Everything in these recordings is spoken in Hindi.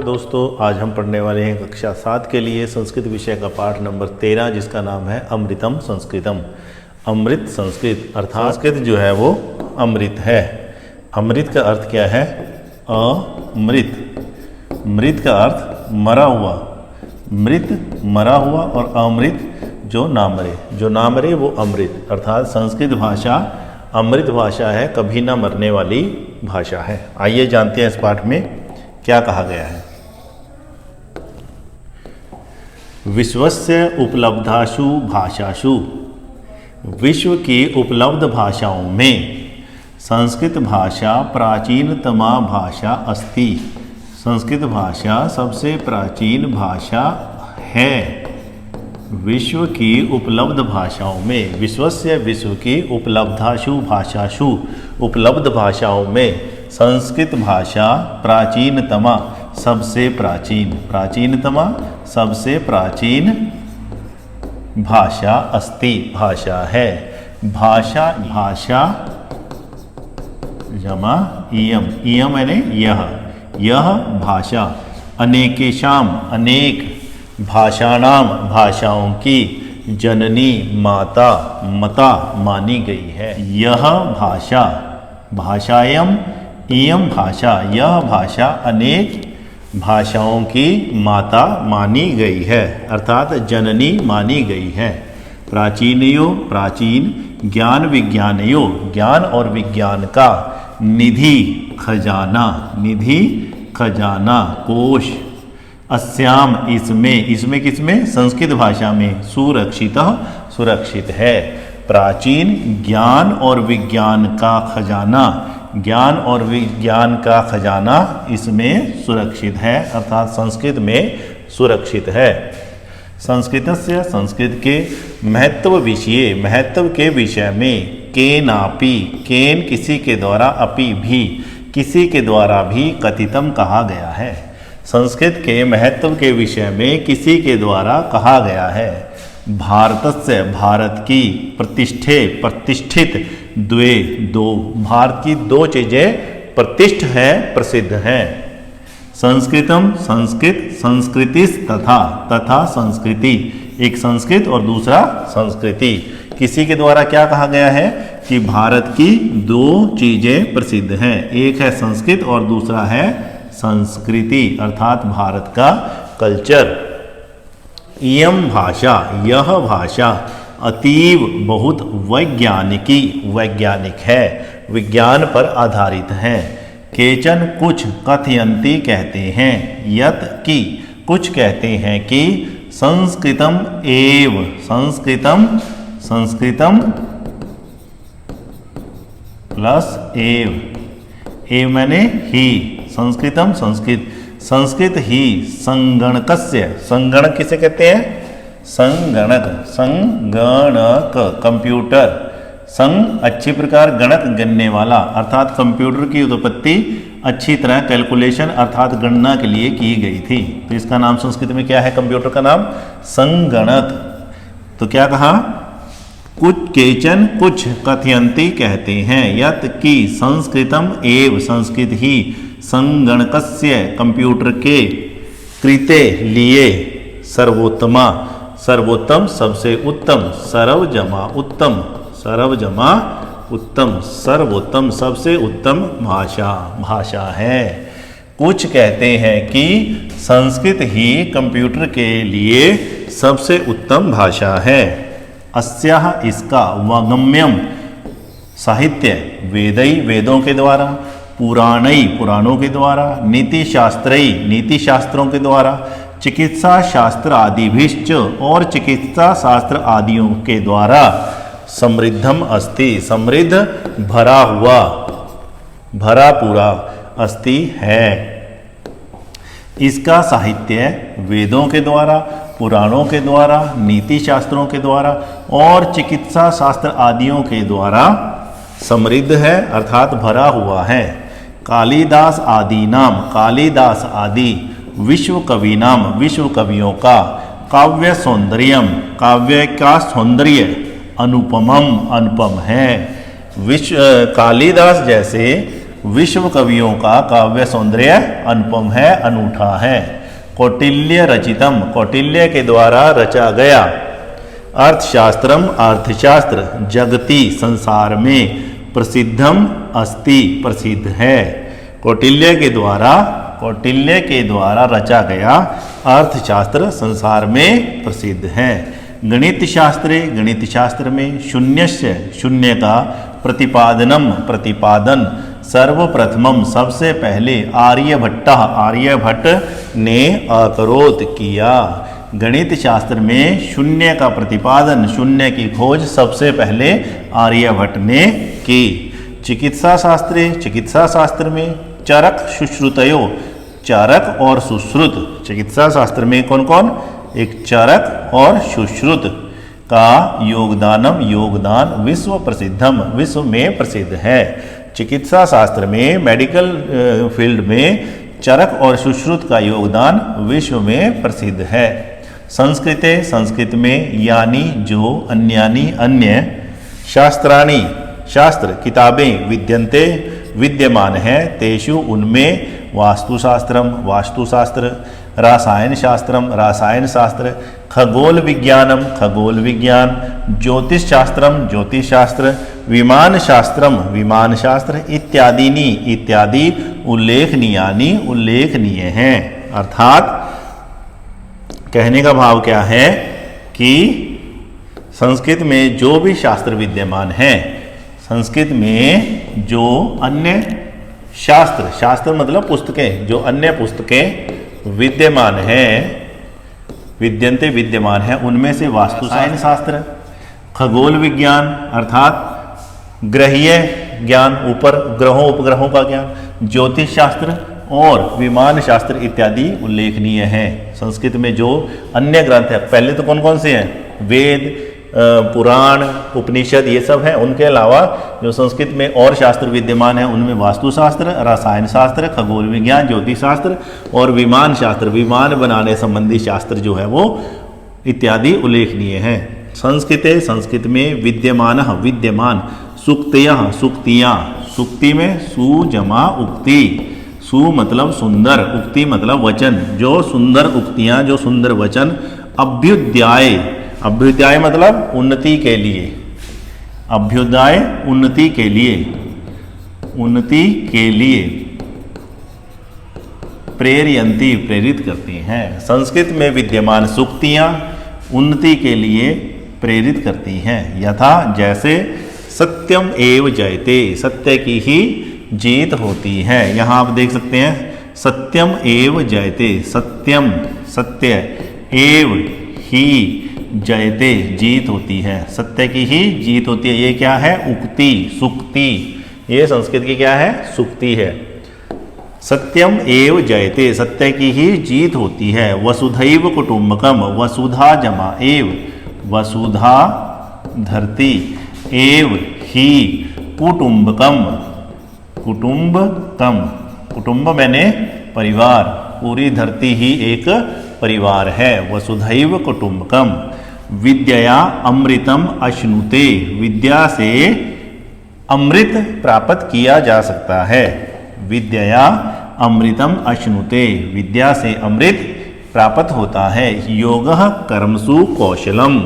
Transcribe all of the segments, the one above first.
नमस्कार दोस्तों, आज हम पढ़ने वाले हैं कक्षा 7 के लिए संस्कृत विषय का पाठ नंबर 13 जिसका नाम है अमृतम संस्कृतम। अमृत संस्कृत अर्थात संस्कृत जो है वो अमृत है। अमृत का अर्थ क्या है? अमृत। मृत का अर्थ मरा हुआ, मृत मरा हुआ और अमृत जो ना मरे, जो ना मरे वो अमृत। अर्थात संस्कृत भाषा अमृत भाषा है, कभी ना मरने वाली भाषा है। आइए जानते हैं इस पाठ में क्या कहा गया है। विश्वस्य उपलब्धासु भाषासु, विश्व की उपलब्ध भाषाओं में संस्कृत भाषा प्राचीनतमा भाषा अस्ति। संस्कृत भाषा सबसे प्राचीन भाषा है। विश्व की उपलब्ध भाषाओं में, विश्वस्य विश्व की उपलब्धासु भाषासु उपलब्ध भाषाओं में संस्कृत भाषा प्राचीनतमा सबसे प्राचीन, प्राचीनतमा सबसे प्राचीन भाषा अस्ति भाषा है। भाषा भाषा जमा इयम, इयम यानी यह भाषा अनेकेशाम अनेक भाषाणाम भाषाओं की जननी माता मता मानी गई है। यह भाषा भाषायम इयम भाषा, यह भाषा अनेक भाषाओं की माता मानी गई है अर्थात जननी मानी गई है। प्राचीनयो प्राचीन, ज्ञान विज्ञानयो ज्ञान और विज्ञान का, निधि खजाना, निधि खजाना कोश, अस्याम इसमें, इसमें किसमें? संस्कृत भाषा में, सुरक्षित सुरक्षित है। प्राचीन ज्ञान और विज्ञान का खजाना, ज्ञान और विज्ञान का खजाना इसमें सुरक्षित है अर्थात संस्कृत में सुरक्षित है। संस्कृतस्य संस्कृत के महत्व विषय, महत्व के विषय में केनापि, केन किसी के द्वारा, अपि भी किसी के द्वारा भी कथितम कहा गया है। संस्कृत के महत्व के विषय में किसी के द्वारा कहा गया है। भारतस्य भारत की, प्रतिष्ठे प्रतिष्ठित, द्वे दो, भारत की दो चीजें प्रतिष्ठ है, प्रसिद्ध है। संस्कृतम संस्कृत, संस्कृतिस तथा, तथा संस्कृति, एक संस्कृत और दूसरा संस्कृति। किसी के द्वारा क्या कहा गया है कि भारत की दो चीजें प्रसिद्ध हैं, एक है संस्कृत और दूसरा है संस्कृति अर्थात भारत का कल्चर। इयम भाषा, यह भाषा अतीव बहुत वैज्ञानिकी, वैज्ञानिक है, विज्ञान पर आधारित है। केचन कुछ, कथयंती कहते हैं, यत की कुछ कहते हैं कि संस्कृतम एव, संस्कृतम, संस्कृतम प्लस एव, एव मैंने ही, संस्कृतम संस्कृत, संस्कृत ही संगणकस्य, संगणक किसे कहते हैं? संगणक, संगणक कंप्यूटर, संग अच्छी प्रकार, गणक गणने वाला अर्थात कंप्यूटर की उत्पत्ति अच्छी तरह कैलकुलेशन अर्थात गणना के लिए की गई थी। तो इसका नाम संस्कृत में क्या है? कंप्यूटर का नाम संगणक। तो क्या कहा? कुछ केचन कुछ, कथयंती कहते हैं, यत की संस्कृतम एव संस्कृत ही, संगणकस्य कंप्यूटर के, कृते लिए, सर्वोत्तमा सर्वोत्तम सबसे उत्तम, सर्व जमा उत्तम, सर्व जमा उत्तम, सर्वोत्तम सबसे उत्तम भाषा, भाषा है। कुछ कहते हैं कि संस्कृत ही कंप्यूटर के लिए सबसे उत्तम भाषा है। अस्याह इसका, वागम्यम साहित्य, वेदई वेदों के द्वारा, पुराणई पुराणों के द्वारा, नीति शास्त्रई नीति शास्त्रों के द्वारा, चिकित्सा शास्त्र आदिभिश्च और चिकित्सा शास्त्र आदियों के द्वारा, समृद्धम अस्ति समृद्ध, भरा हुआ, भरा पूरा, अस्ति है। इसका साहित्य वेदों के द्वारा, पुराणों के द्वारा, नीति शास्त्रों के द्वारा और चिकित्सा शास्त्र आदियों के द्वारा समृद्ध है अर्थात भरा हुआ है। कालिदास आदि नाम, कालिदास आदि, विश्व कवि नाम विश्व कवियों का, काव्य सौंदर्यम काव्य का सौंदर्य, अनुपमम अनुपम है। विश्व कालिदास जैसे विश्व कवियों का काव्य सौंदर्य अनुपम है, अनूठा है। कौटिल्य रचितम, कौटिल्य के द्वारा रचा गया। अर्थशास्त्रम, अर्थशास्त्र जगति संसार में प्रसिद्धम अस्ति प्रसिद्ध है। कौटिल्य के द्वारा रचा गया अर्थशास्त्र संसार में प्रसिद्ध है। गणित शास्त्र में शून्यस्य, शून्य का प्रतिपादन सर्वप्रथमम सबसे पहले आर्यभट्ट ने अकरोत किया। गणित शास्त्र में शून्य का प्रतिपादन, शून्य की खोज सबसे पहले आर्यभट्ट ने की। चिकित्सा शास्त्र में चरक शुश्रुतयो, चरक और सुश्रुत। चिकित्सा शास्त्र में कौन कौन? एक चरक और सुश्रुत का योगदान विश्व प्रसिद्धम, विश्व में प्रसिद्ध है। चिकित्सा शास्त्र में, मेडिकल फील्ड में चरक और सुश्रुत का योगदान विश्व में प्रसिद्ध है। संस्कृत में यानी जो, अन्यानी अन्य, शास्त्राणि शास्त्र किताबें, विद्यन्ते विद्यमान है, तेषु उनमें वास्तुशास्त्र, रसायन शास्त्र, खगोल विज्ञान, ज्योतिष शास्त्र, विमान शास्त्र इत्यादि उल्लेखनीय हैं। अर्थात कहने का भाव क्या है कि संस्कृत में जो भी शास्त्र विद्यमान है, संस्कृत में जो अन्य शास्त्र मतलब पुस्तकें, जो अन्य पुस्तकें विद्यमान हैं, उनमें से वास्तुशास्त्र शास्त्र, खगोल विज्ञान अर्थात ग्रहीय ज्ञान, ऊपर ग्रहों उपग्रहों का ज्ञान, ज्योतिष शास्त्र और विमान शास्त्र इत्यादि उल्लेखनीय है। संस्कृत में जो अन्य ग्रंथ है, पहले तो कौन कौन से हैं? वेद, पुराण, उपनिषद, ये सब हैं। उनके अलावा जो संस्कृत में और शास्त्र विद्यमान है, उनमें वास्तुशास्त्र, रसायन शास्त्र, खगोल विज्ञान, ज्योतिष शास्त्र और विमान शास्त्र, विमान बनाने संबंधी शास्त्र जो है वो इत्यादि उल्लेखनीय हैं। संस्कृत में विद्यमान सूक्तियाँ, सुक्ति में सु जमा उक्ति, सु मतलब सुंदर, उक्ति मतलब वचन, जो सुंदर उक्तियाँ, जो सुंदर वचन। अभ्युदय मतलब उन्नति के लिए, अभ्युदय उन्नति के लिए प्रेरयन्ति प्रेरित करती हैं। संस्कृत में विद्यमान सूक्तियाँ उन्नति के लिए प्रेरित करती हैं। यथा जैसे सत्यम एव जयते, सत्य की ही जीत होती है। यहाँ आप देख सकते हैं सत्यम एव जयते, सत्यम सत्य, एव ही जयते जीत होती है, सत्य की ही जीत होती है। ये क्या है? उक्ति, सुक्ति, ये संस्कृत की क्या है? सुक्ति है। सत्यम एव जयते, सत्य की ही जीत होती है। वसुधैव कुटुंबकम, वसुधा जमा एव, वसुधा धरती, एव ही कुटुंबकम, कुटुंब मैंने परिवार, पूरी धरती ही एक परिवार है। वसुधैव कुटुंबकम। विद्या अमृतम अश्नुते, विद्या से अमृत प्राप्त किया जा सकता है। विद्या अमृतम अश्नुते, विद्या से अमृत प्राप्त होता है। योगः कर्मसु कौशलम,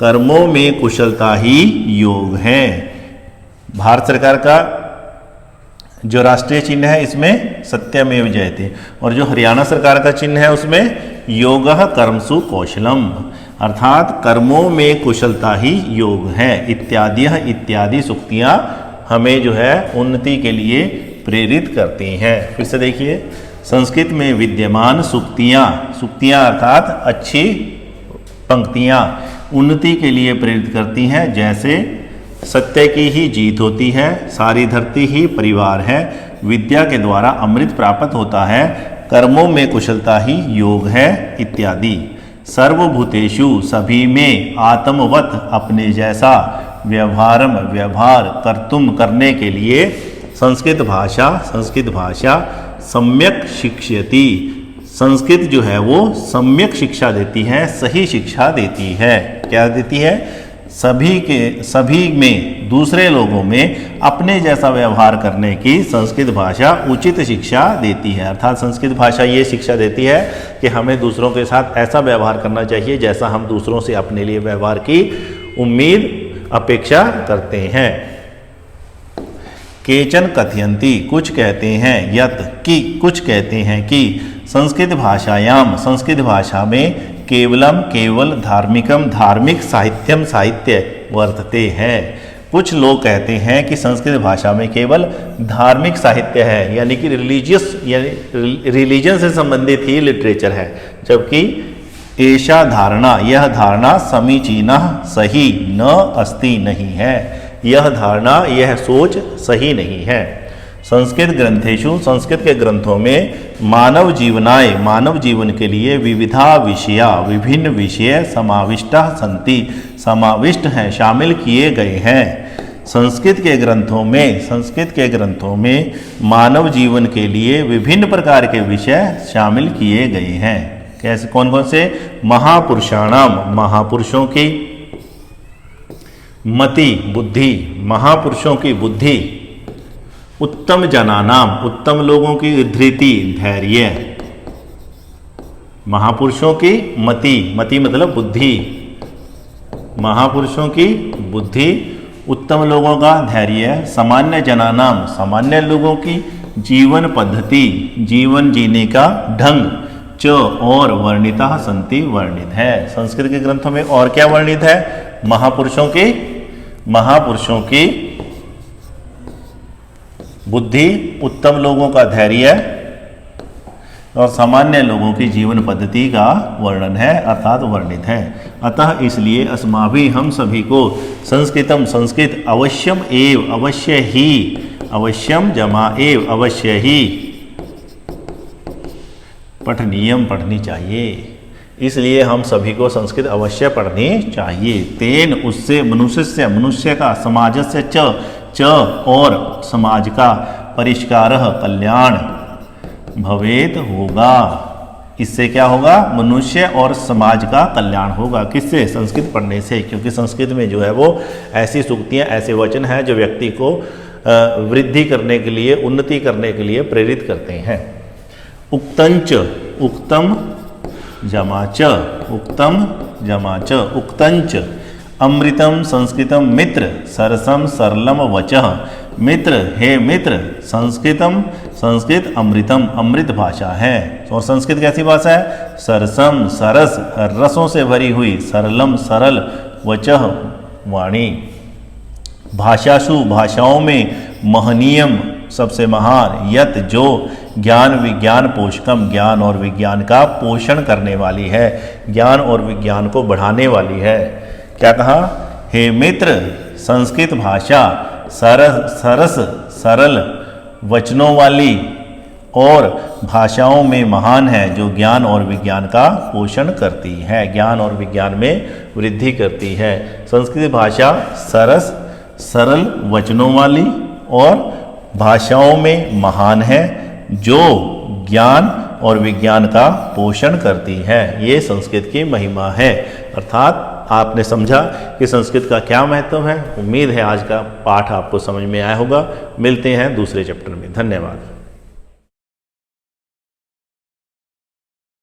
कर्मों में कुशलता ही योग है। भारत सरकार का जो राष्ट्रीय चिन्ह है इसमें सत्यमेव जयते, और जो हरियाणा सरकार का चिन्ह है उसमें योगः कर्मसु कौशलम, अर्थात कर्मों में कुशलता ही योग है। इत्यादि सूक्तियाँ हमें जो है उन्नति के लिए प्रेरित करती हैं। फिर से देखिए, संस्कृत में विद्यमान सूक्तियाँ अर्थात अच्छी पंक्तियाँ उन्नति के लिए प्रेरित करती हैं। जैसे सत्य की ही जीत होती है, सारी धरती ही परिवार है, विद्या के द्वारा अमृत प्राप्त होता है, कर्मों में कुशलता ही योग है इत्यादि। सर्वभूतेषु, सभी में, आत्मवत, अपने जैसा, व्यवहार कर्तुम, करने के लिए, संस्कृत भाषा सम्यक शिक्षयति, संस्कृत जो है वो सम्यक शिक्षा देती है, सही शिक्षा देती है। क्या देती है? सभी में दूसरे लोगों में अपने जैसा व्यवहार करने की संस्कृत भाषा उचित शिक्षा देती है। अर्थात संस्कृत भाषा ये शिक्षा देती है कि हमें दूसरों के साथ ऐसा व्यवहार करना चाहिए जैसा हम दूसरों से अपने लिए व्यवहार की उम्मीद अपेक्षा करते हैं। केचन कथयन्ति, कुछ कहते हैं, यत कि कुछ कहते हैं कि संस्कृत भाषायाम, संस्कृत भाषा में केवलम केवल धार्मिकम धार्मिक साहित्यम साहित्य वर्तते है। कुछ लोग कहते हैं कि संस्कृत भाषा में केवल धार्मिक साहित्य है, यानी कि रिलीजन से संबंधित ही लिटरेचर है, जबकि ऐसा धारणा, यह धारणा समीचीना सही न अस्ति नहीं है, यह धारणा, यह सोच सही नहीं है। संस्कृत ग्रंथेषु, संस्कृत के ग्रंथों में मानव जीवनाय, मानव जीवन के लिए विविधा विषया, विभिन्न विषय समाविष्टा सन्ति, समाविष्ट हैं, शामिल किए गए हैं। संस्कृत के ग्रंथों में, संस्कृत के ग्रंथों में मानव जीवन के लिए विभिन्न प्रकार के विषय शामिल किए गए हैं। कैसे, कौन कौन से? महापुरुषाणाम, महापुरुषों की मति, बुद्धि, महापुरुषों की बुद्धि, उत्तम जनानाम, उत्तम लोगों की धृति, धैर्य, महापुरुषों की मति, मति मतलब बुद्धि, महापुरुषों की बुद्धि, उत्तम लोगों का धैर्य, सामान्य जनानाम, सामान्य लोगों की जीवन पद्धति, जीवन जीने का ढंग, च और वर्णिता संति, वर्णित है। संस्कृत के ग्रंथों में और क्या वर्णित है? महापुरुषों की बुद्धि, उत्तम लोगों का धैर्य और सामान्य लोगों की जीवन पद्धति का वर्णन है, अर्थात वर्णित है। अतः इसलिए अस्माभि, हम सभी को संस्कृतम, संस्कृत अवश्यम एव, अवश्य ही, अवश्यम जमा एव, अवश्य ही पठनीयम, पढ़नी चाहिए। इसलिए हम सभी को संस्कृत अवश्य पढ़नी चाहिए। तेन, उससे, मनुष्य से, मनुष्य का, समाजस्य च और समाज का, परिष्कारः कल्याण भवेत होगा। इससे क्या होगा? मनुष्य और समाज का कल्याण होगा। किससे? संस्कृत पढ़ने से, क्योंकि संस्कृत में जो है वो ऐसी सूक्तियाँ, ऐसे वचन हैं जो व्यक्ति को वृद्धि करने के लिए, उन्नति करने के लिए प्रेरित करते हैं। उक्तंच, उक्तम जमाच, उत्तम जमाच, उक्तंच अमृतम संस्कृतम मित्र, सरसम सरलम वचः, मित्र, हे मित्र, संस्कृतम, संस्कृत अमृतम, अमृत भाषा है। और संस्कृत कैसी भाषा है? सरसम, सरस, रसों से भरी हुई, सरलम, सरल, वचः, वाणी, भाषासु, भाषाओं में, महनीयम, सबसे महान, यत, जो, ज्ञान विज्ञान पोषकम, ज्ञान और विज्ञान का पोषण करने वाली है, ज्ञान और विज्ञान को बढ़ाने वाली है। क्या कहा? हे मित्र, संस्कृत भाषा सरस, सरल, वचनों वाली और भाषाओं में महान है, जो ज्ञान और विज्ञान का पोषण करती है, ज्ञान और विज्ञान में वृद्धि करती है। संस्कृत भाषा सरस, सरल, वचनों वाली और भाषाओं में महान है, जो ज्ञान और विज्ञान का पोषण करती है। ये संस्कृत की महिमा है। अर्थात आपने समझा कि संस्कृत का क्या महत्व है। उम्मीद है आज का पाठ आपको समझ में आया होगा। मिलते हैं दूसरे चैप्टर में। धन्यवाद।